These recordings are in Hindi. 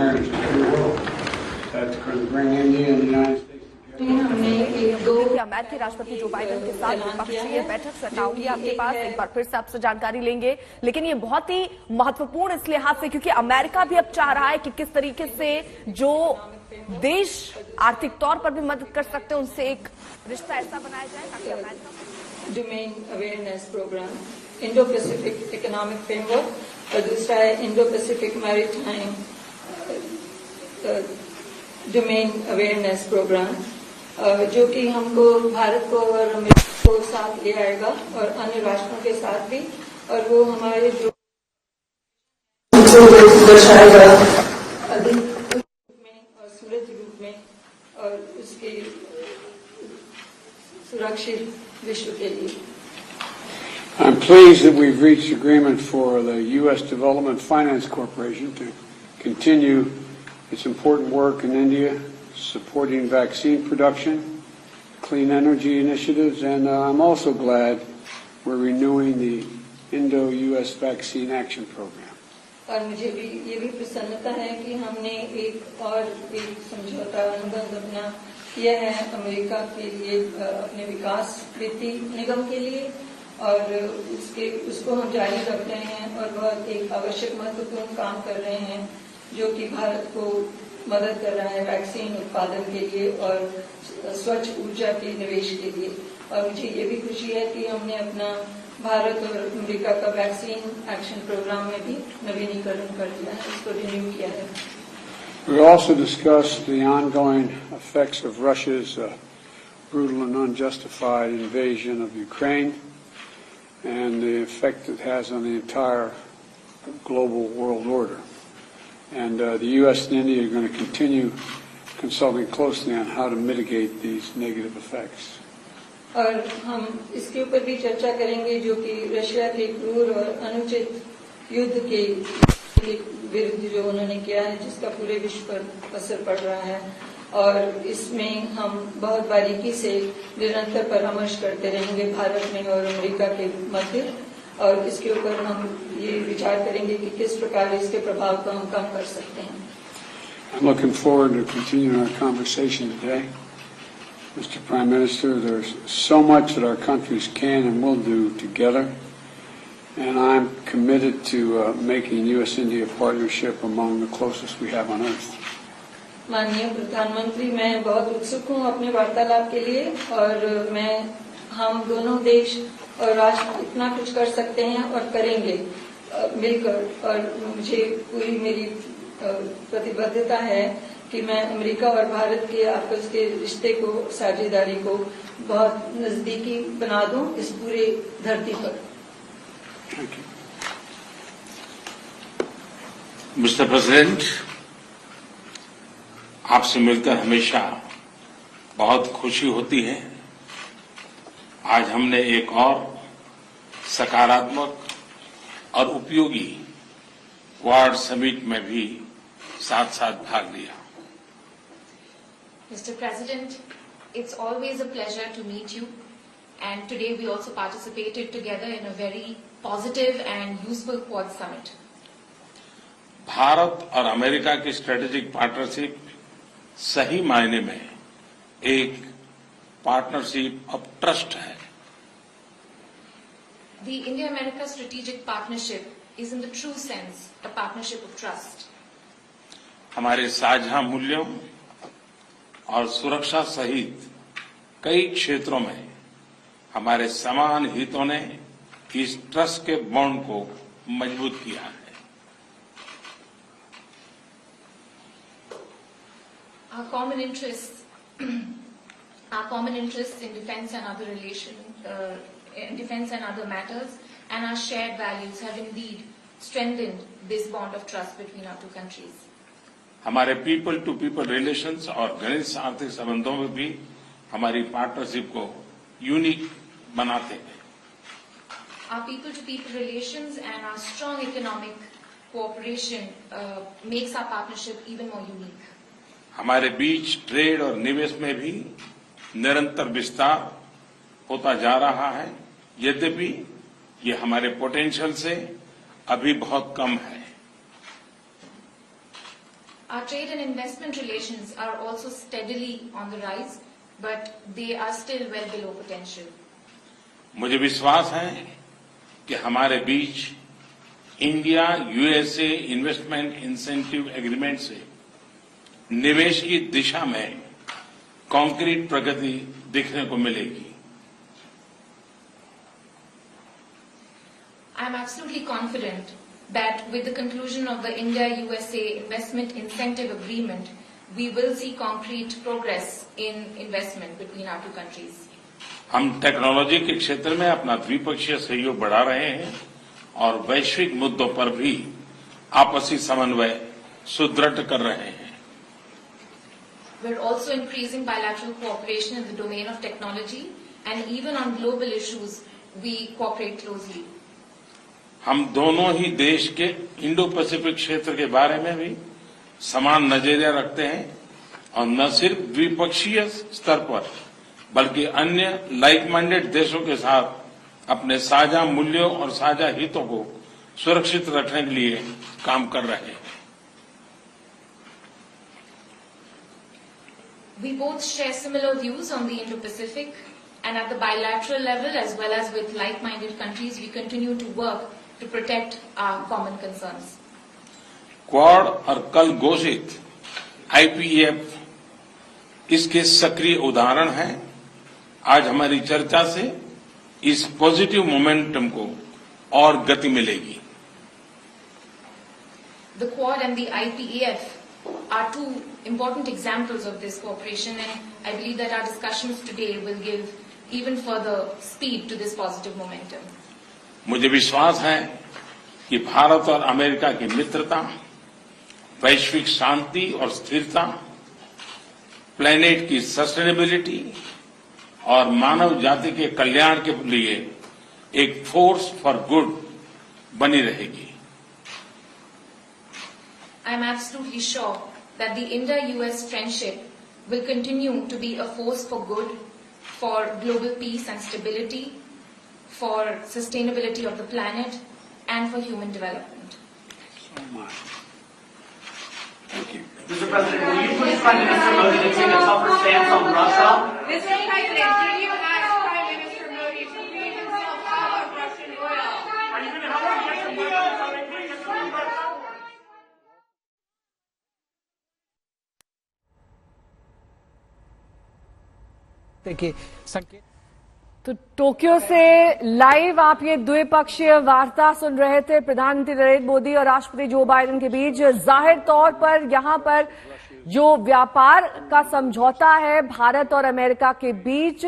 awareness to the world. That's going to bring India and the United States. अमेरिकी राष्ट्रपति जो बाइडेन के साथ द्विपक्षीय बैठक सेट होगी आपके पास, एक बार फिर से आपसे जानकारी लेंगे। लेकिन ये बहुत ही महत्वपूर्ण इस लिहाज से क्योंकि अमेरिका भी अब चाह रहा है कि किस तरीके से जो देश आर्थिक तौर पर भी मदद कर सकते हैं उनसे एक रिश्ता ऐसा बनाया जाए ताकि America domain awareness program, Indo Pacific economic framework और दूसरा है Indo Pacific maritime domain awareness program, जो कि हमको भारत को और अमेरिका को साथ ले आएगा और अन्य राष्ट्रों के साथ भी, और वो हमारे जो दर्शाएगा अधिक रूप में और सूरज रूप में और उसके सुरक्षित विश्व के लिए। I'm pleased that we've reached agreement for the U.S. Development Finance Corporation to continue its important work in India, supporting vaccine production, clean energy initiatives, and I'm also glad we're renewing the Indo-U.S. Vaccine Action Program. और मुझे भी ये भी प्रसन्नता है कि हमने एक समझौता अनुबंध अपना किया है अमेरिका के लिए अपने विकास वित्तीय निगम के लिए, और उसको हम जारी रख रहे हैं और बहुत एक आवश्यक महत्वपूर्ण काम कर रहे हैं जो कि भारत को मदद कर रहा है वैक्सीन उत्पादन के लिए और स्वच्छ ऊर्जा के निवेश के लिए। और मुझे ये भी खुशी है कि हमने अपना भारत और अमेरिका का वैक्सीन एक्शन प्रोग्राम में भी नवीनीकरण कर दिया है, इसको रिन्यू किया है। We also discussed the ongoing effects of Russia's brutal and unjustified invasion of Ukraine and the effect it has on the entire global world order. And the U.S. and India are going to continue consulting closely on how to mitigate these negative effects. और हम इसके ऊपर भी चर्चा करेंगे जो कि रशिया के क्रूर और अनुचित युद्ध के विरुद्ध जो उन्होंने किया है, जिसका पूरे विश्व पर असर पड़ रहा है, और इसमें हम बहुत बारीकी से निरंतर परामर्श करते रहेंगे भारत में और अमेरिका के मध्य, और इसके ऊपर हम ये विचार करेंगे कि किस प्रकार इसके प्रभाव को हम कम कर सकते हैं। I'm looking forward to continuing our conversation today. Mr. Prime Minister, there's so much that our countries can and will do together, and I'm committed to making U.S.-India partnership among the closest we have on earth. माननीय प्रधानमंत्री, मैं बहुत उत्सुक हूँ अपने वार्तालाप के लिए, और हम दोनों देश और राष्ट्र इतना कुछ कर सकते हैं और करेंगे मिलकर, और मुझे पूरी मेरी प्रतिबद्धता है कि मैं अमेरिका और भारत के आपस के रिश्ते को, साझेदारी को बहुत नजदीकी बना दूं इस पूरे धरती पर। मिस्टर प्रेसिडेंट, आपसे मिलकर हमेशा बहुत खुशी होती है। आज हमने एक और सकारात्मक और उपयोगी वर्ल्ड समिट में भी साथ साथ भाग लिया। Mr. President, it's always a pleasure to meet you, and today we also participated together in a very positive and useful Quad Summit. Bharat और अमेरिका की स्ट्रेटेजिक पार्टनरशिप सही मायने में एक पार्टनरशिप ऑफ ट्रस्ट है। The India-America strategic partnership is in the true sense a partnership of trust. हमारे साझा मूल्यों और सुरक्षा सहित कई क्षेत्रों में हमारे समान हितों ने इस ट्रस्ट के बॉन्ड को मजबूत किया है। Our common interests in defense and other matters, and our shared values have indeed strengthened this bond of trust between our two countries. हमारे पीपल टू पीपल रिलेशंस और घनिष्ठ आर्थिक संबंधों में भी हमारी पार्टनरशिप को यूनिक बनाते हैं। Our people-to-people relations and our strong economic cooperation makes our partnership even more unique. हमारे बीच ट्रेड और निवेश में भी निरंतर विस्तार होता जा रहा है, यद्यपि ये हमारे पोटेंशियल से अभी बहुत कम है। Our trade and investment relations are also steadily on the rise, but they are still well below potential. मुझे विश्वास है कि हमारे बीच India USA investment incentive agreement से निवेश की दिशा में कॉन्क्रीट प्रगति देखने को मिलेगी। I am absolutely confident that with the conclusion of the India-USA Investment Incentive Agreement, we will see concrete progress in investment between our two countries. हम टेक्नोलॉजी के क्षेत्र में अपना द्विपक्षीय सहयोग बढ़ा रहे हैं और वैश्विक मुद्दों पर भी आपसी समन्वय सुदृढ़ कर रहे हैं। We're also increasing bilateral cooperation in the domain of technology, and even on global issues, we cooperate closely. हम दोनों ही देश के इंडो पैसिफिक क्षेत्र के बारे में भी समान नजरिया रखते हैं और न सिर्फ द्विपक्षीय स्तर पर बल्कि अन्य लाइक माइंडेड देशों के साथ अपने साझा मूल्यों और साझा हितों को सुरक्षित रखने के लिए काम कर रहे हैं। We both share similar views on the Indo-Pacific, and at the bilateral level as well as with like-minded countries, we continue to work to protect our common concerns. Quad और कल घोषित आईपीएफ इसके सक्रिय उदाहरण हैं। आज हमारी चर्चा से इस पॉजिटिव मोमेंटम को और गति मिलेगी। The Quad and the IPEF are two important examples of this cooperation, and I believe that our discussions today will give even further speed to this positive momentum. मुझे विश्वास है कि भारत और अमेरिका की मित्रता, वैश्विक शांति और स्थिरता, प्लेनेट की सस्टेनेबिलिटी और मानव जाति के कल्याण के लिए एक फोर्स फॉर गुड बनी रहेगी। I am absolutely sure that the India-US friendship will continue to be a force for good, for global peace and stability, for sustainability of the planet, and for human development. So much. Thank you. Mr. President, will you please Prime Minister Modi to take a tougher stance on Russia? Mr. President, do you ask Prime Minister Modi to leave himself out of Russian oil? Are you going to help us get some weapons so they can get some Russia? देखिए संकेत तो टोक्यो से लाइव आप ये द्विपक्षीय वार्ता सुन रहे थे प्रधानमंत्री नरेंद्र मोदी और राष्ट्रपति जो बाइडेन के बीच। जाहिर तौर पर यहां पर जो व्यापार का समझौता है भारत और अमेरिका के बीच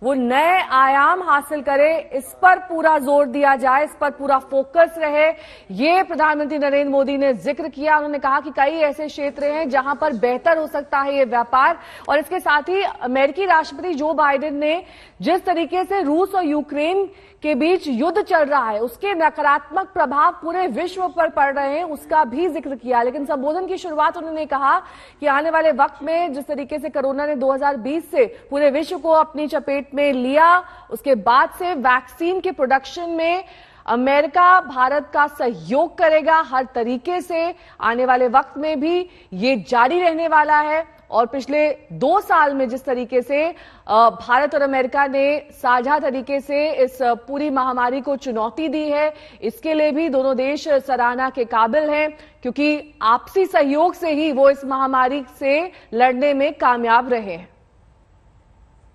वो नए आयाम हासिल करे, इस पर पूरा जोर दिया जाए, इस पर पूरा फोकस रहे, ये प्रधानमंत्री नरेंद्र मोदी ने जिक्र किया। उन्होंने कहा कि कई ऐसे क्षेत्र हैं जहां पर बेहतर हो सकता है ये व्यापार। और इसके साथ ही अमेरिकी राष्ट्रपति जो बाइडेन ने जिस तरीके से रूस और यूक्रेन के बीच युद्ध चल रहा है उसके नकारात्मक प्रभाव पूरे विश्व पर पड़ रहे हैं उसका भी जिक्र किया। लेकिन संबोधन की शुरुआत उन्होंने कहा कि आने वाले वक्त में जिस तरीके से कोरोना ने 2020 से पूरे विश्व को अपनी चपेट में लिया, उसके बाद से वैक्सीन के प्रोडक्शन में अमेरिका भारत का सहयोग करेगा हर तरीके से। आने वाले वक्त में भी ये जारी रहने वाला है। और पिछले 2 साल में जिस तरीके से भारत और अमेरिका ने साझा तरीके से इस पूरी महामारी को चुनौती दी है, इसके लिए भी दोनों देश सराहना के काबिल हैं, क्योंकि आपसी सहयोग से ही वो इस महामारी से लड़ने में कामयाब रहे हैं।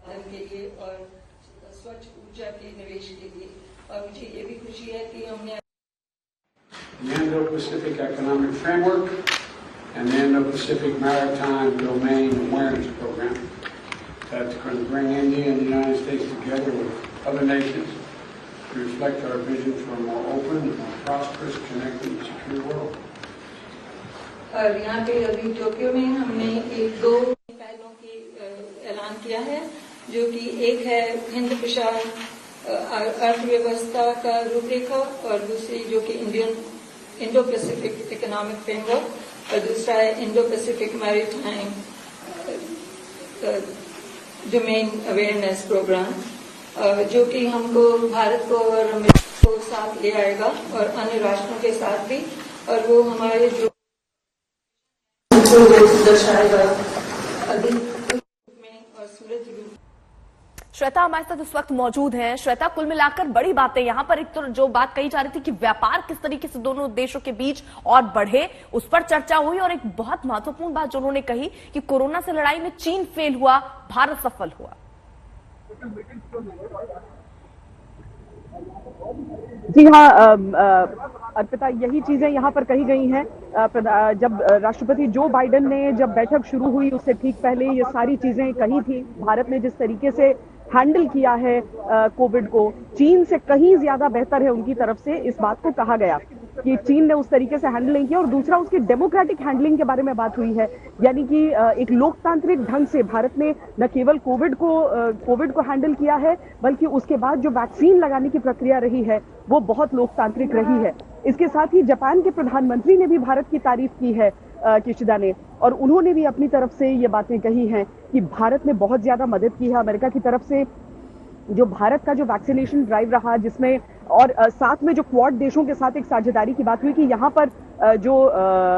के लिए और स्वच्छ ऊर्जा के निवेश के लिए, और मुझे ये भी खुशी है कि हमने The Indo-Pacific Economic Framework and the Indo-Pacific Maritime Domain Awareness Program that's going to bring India and the United States together with other nations to reflect our vision for a more open, more prosperous, connected and secure world. और यहाँ पे अभी टोक्यो में हमने 2 पहलों की ऐलान किया है, जो कि एक है हिंद प्रशांत अर्थव्यवस्था का रूपरेखा और दूसरी जो कि इंडो पैसिफिक इकोनॉमिक फ्रेमवर्क और दूसरा है Indo Pacific maritime domain awareness program, जो कि हमको भारत को और अमेरिका को साथ ले आएगा और अन्य राष्ट्रों के साथ भी। और वो हमारे जो दर्शाएगा अधिक में और सूरज रूप। श्वेता हमारे साथ इस वक्त मौजूद हैं। श्वेता, कुल मिलाकर बड़ी बातें यहाँ पर, एक तो जो बात कही जा रही थी कि व्यापार किस तरीके से दोनों देशों के बीच और बढ़े, उस पर चर्चा हुई, और एक बहुत महत्वपूर्ण बात जो उन्होंने कही कि कोरोना से लड़ाई में चीन फेल हुआ, भारत सफल हुआ। जी हाँ अर्पिता, यही चीजें यहाँ पर कही गई हैं। जब राष्ट्रपति जो बाइडेन ने जब बैठक शुरू हुई उससे ठीक पहले ये सारी चीजें कही थी। भारत ने जिस तरीके से हैंडल किया है कोविड को, चीन से कहीं ज्यादा बेहतर है उनकी तरफ से, इस बात को कहा गया कि चीन ने उस तरीके से हैंडल नहीं किया। और दूसरा, उसकी डेमोक्रेटिक हैंडलिंग के बारे में बात हुई है, यानी कि एक लोकतांत्रिक ढंग से भारत ने न केवल कोविड को हैंडल किया है, बल्कि उसके बाद जो वैक्सीन लगाने की प्रक्रिया रही है वो बहुत लोकतांत्रिक रही है। इसके साथ ही जापान के प्रधानमंत्री ने भी भारत की तारीफ की है, किशिदा ने, और उन्होंने भी अपनी तरफ से ये बातें कही हैं कि भारत ने बहुत ज्यादा मदद की है अमेरिका की तरफ से। जो भारत का जो वैक्सीनेशन ड्राइव रहा, जिसमें और साथ में जो क्वाड देशों के साथ एक साझेदारी की बात हुई कि यहाँ पर जो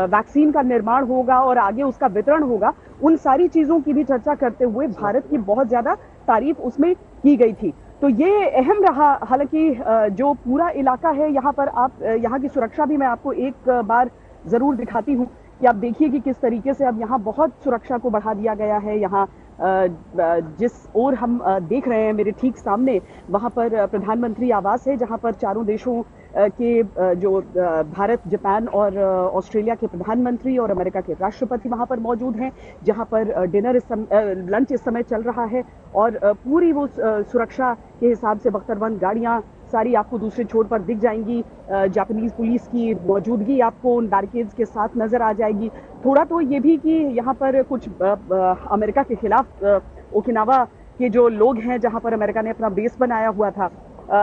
वैक्सीन का निर्माण होगा और आगे उसका वितरण होगा, उन सारी चीजों की भी चर्चा करते हुए भारत की बहुत ज्यादा तारीफ उसमें की गई थी। तो ये अहम रहा। हालांकि जो पूरा इलाका है यहाँ पर, आप यहाँ की सुरक्षा भी मैं आपको एक बार जरूर दिखाती हूँ कि आप देखिए कि किस तरीके से अब यहाँ बहुत सुरक्षा को बढ़ा दिया गया है। यहाँ जिस ओर हम देख रहे हैं मेरे ठीक सामने, वहां पर प्रधानमंत्री आवास है, जहां पर चारों देशों के जो भारत, जापान और ऑस्ट्रेलिया के प्रधानमंत्री और अमेरिका के राष्ट्रपति वहां पर मौजूद हैं, जहां पर लंच इस समय चल रहा है। और पूरी वो सुरक्षा के हिसाब से बख्तरबंद गाड़ियां सारी आपको दूसरे छोर पर दिख जाएंगी। जापानीज पुलिस की मौजूदगी आपको उन बैरिकेड्स के साथ नजर आ जाएगी। थोड़ा तो ये भी कि यहाँ पर कुछ अमेरिका के खिलाफ ओकिनावा के जो लोग हैं, जहाँ पर अमेरिका ने अपना बेस बनाया हुआ था,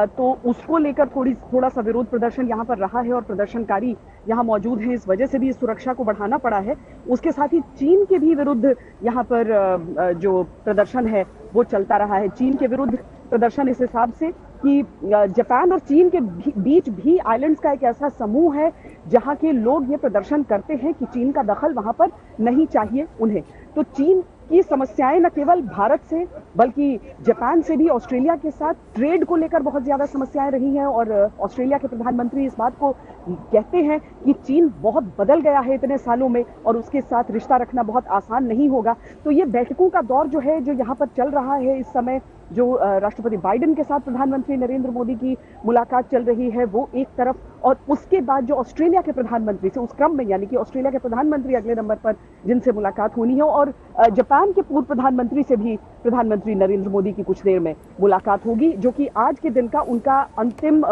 तो उसको लेकर थोड़ा सा विरोध प्रदर्शन यहाँ पर रहा है और प्रदर्शनकारी यहाँ मौजूद हैं। इस वजह से भी सुरक्षा को बढ़ाना पड़ा है। उसके साथ ही चीन के भी विरुद्ध यहाँ पर जो प्रदर्शन है वो चलता रहा है। चीन के विरुद्ध प्रदर्शन इस हिसाब से कि जापान और चीन के बीच भी आइलैंड्स का एक ऐसा समूह है जहां के लोग ये प्रदर्शन करते हैं कि चीन का दखल वहां पर नहीं चाहिए उन्हें। तो चीन की समस्याएं न केवल भारत से बल्कि जापान से भी, ऑस्ट्रेलिया के साथ ट्रेड को लेकर बहुत ज्यादा समस्याएं रही हैं। और ऑस्ट्रेलिया के प्रधानमंत्री इस बात को कहते हैं कि चीन बहुत बदल गया है इतने सालों में और उसके साथ रिश्ता रखना बहुत आसान नहीं होगा। तो ये बैठकों का दौर जो है, जो यहाँ पर चल रहा है इस समय, जो राष्ट्रपति बाइडेन के साथ प्रधानमंत्री नरेंद्र मोदी की मुलाकात चल रही है वो एक तरफ, और उसके बाद जो ऑस्ट्रेलिया के प्रधानमंत्री से उस क्रम में, यानी कि ऑस्ट्रेलिया के प्रधानमंत्री अगले नंबर पर जिनसे मुलाकात होनी है, और जापान के पूर्व प्रधानमंत्री से भी प्रधानमंत्री नरेंद्र मोदी की कुछ देर में मुलाकात होगी, जो कि आज के दिन का उनका अंतिम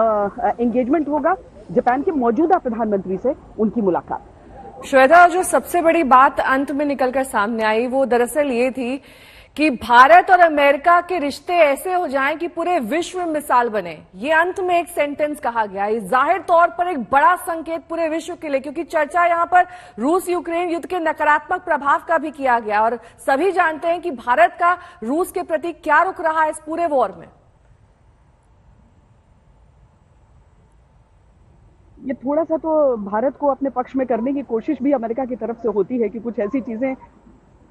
एंगेजमेंट होगा, जापान के मौजूदा प्रधानमंत्री से उनकी मुलाकात। श्वेता, जो सबसे बड़ी बात अंत में निकलकर सामने आई वो दरअसल ये थी कि भारत और अमेरिका के रिश्ते ऐसे हो जाएं कि पूरे विश्व में मिसाल बने। ये अंत में एक सेंटेंस कहा गया है, जाहिर तौर पर एक बड़ा संकेत पूरे विश्व के लिए, क्योंकि चर्चा यहां पर रूस यूक्रेन युद्ध के नकारात्मक प्रभाव का भी किया गया और सभी जानते हैं कि भारत का रूस के प्रति क्या रुख रहा है इस पूरे वॉर में। ये थोड़ा सा तो भारत को अपने पक्ष में करने की कोशिश भी अमेरिका की तरफ से होती है कि कुछ ऐसी चीजें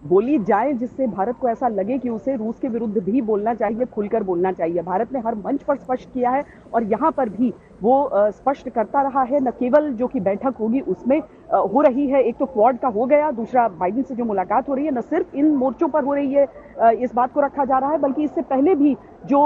बोली जाए जिससे भारत को ऐसा लगे कि उसे रूस के विरुद्ध भी बोलना चाहिए, खुलकर बोलना चाहिए। भारत ने हर मंच पर स्पष्ट किया है और यहाँ पर भी वो स्पष्ट करता रहा है। न केवल जो कि बैठक होगी उसमें हो रही है, एक तो क्वाड का हो गया, दूसरा बाइडेन से जो मुलाकात हो रही है, न सिर्फ इन मोर्चों पर हो रही है, इस बात को रखा जा रहा है, बल्कि इससे पहले भी जो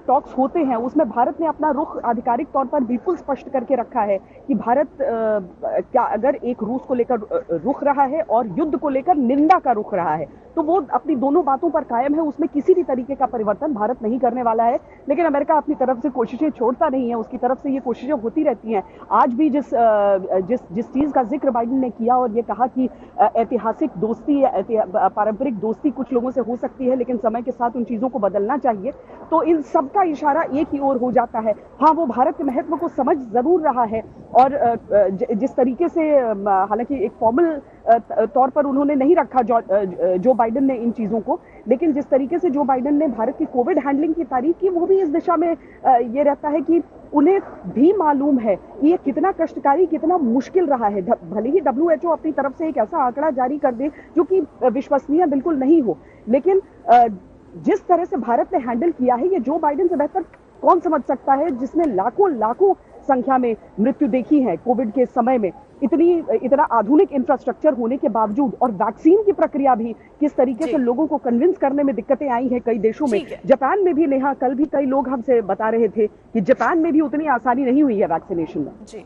टॉक्स होते हैं उसमें भारत ने अपना रुख आधिकारिक तौर पर बिल्कुल स्पष्ट करके रखा है कि भारत क्या अगर एक रूस को लेकर रुख रहा है और युद्ध को लेकर निंदा का रुख रहा है, तो वो अपनी दोनों बातों पर कायम है। उसमें किसी भी तरीके का परिवर्तन भारत नहीं करने वाला है। लेकिन अमेरिका अपनी तरफ से कोशिशें छोड़ता नहीं है, उसकी तरफ से ये कोशिशें होती रहती हैं। आज भी जिस चीज का जिक्र बाइडेन ने किया और ये कहा कि ऐतिहासिक दोस्ती या पारंपरिक दोस्ती कुछ लोगों से हो सकती है, लेकिन समय के साथ उन चीजों को बदलना चाहिए, तो इन सब का इशारा एक ही ओर हो जाता है। हाँ, वो भारत के महत्व को समझ जरूर रहा है और जिस तरीके से, हालांकि एक फॉर्मल तौर पर उन्होंने नहीं रखा जो बाइडेन ने इन चीजों को, लेकिन जिस तरीके से जो बाइडेन ने भारत की कोविड हैंडलिंग की तारीफ की, वो भी इस दिशा में ये रहता है कि उन्हें भी मालूम है कि ये कितना कष्टकारी, कितना मुश्किल रहा है। भले ही WHO अपनी तरफ से एक ऐसा आंकड़ा जारी कर दे जो कि विश्वसनीय बिल्कुल नहीं हो, लेकिन जिस तरह से भारत ने हैंडल किया है, ये जो बाइडेन से बेहतर कौन समझ सकता है, जिसने लाखों संख्या में मृत्यु देखी है कोविड के समय में, इतना आधुनिक इंफ्रास्ट्रक्चर होने के बावजूद, और वैक्सीन की प्रक्रिया भी किस तरीके से लोगों को कन्विंस करने में दिक्कतें आई हैं कई देशों में। जापान में भी, नेहा, कल भी कई लोग हमसे बता रहे थे कि जापान में भी उतनी आसानी नहीं हुई है वैक्सीनेशन में।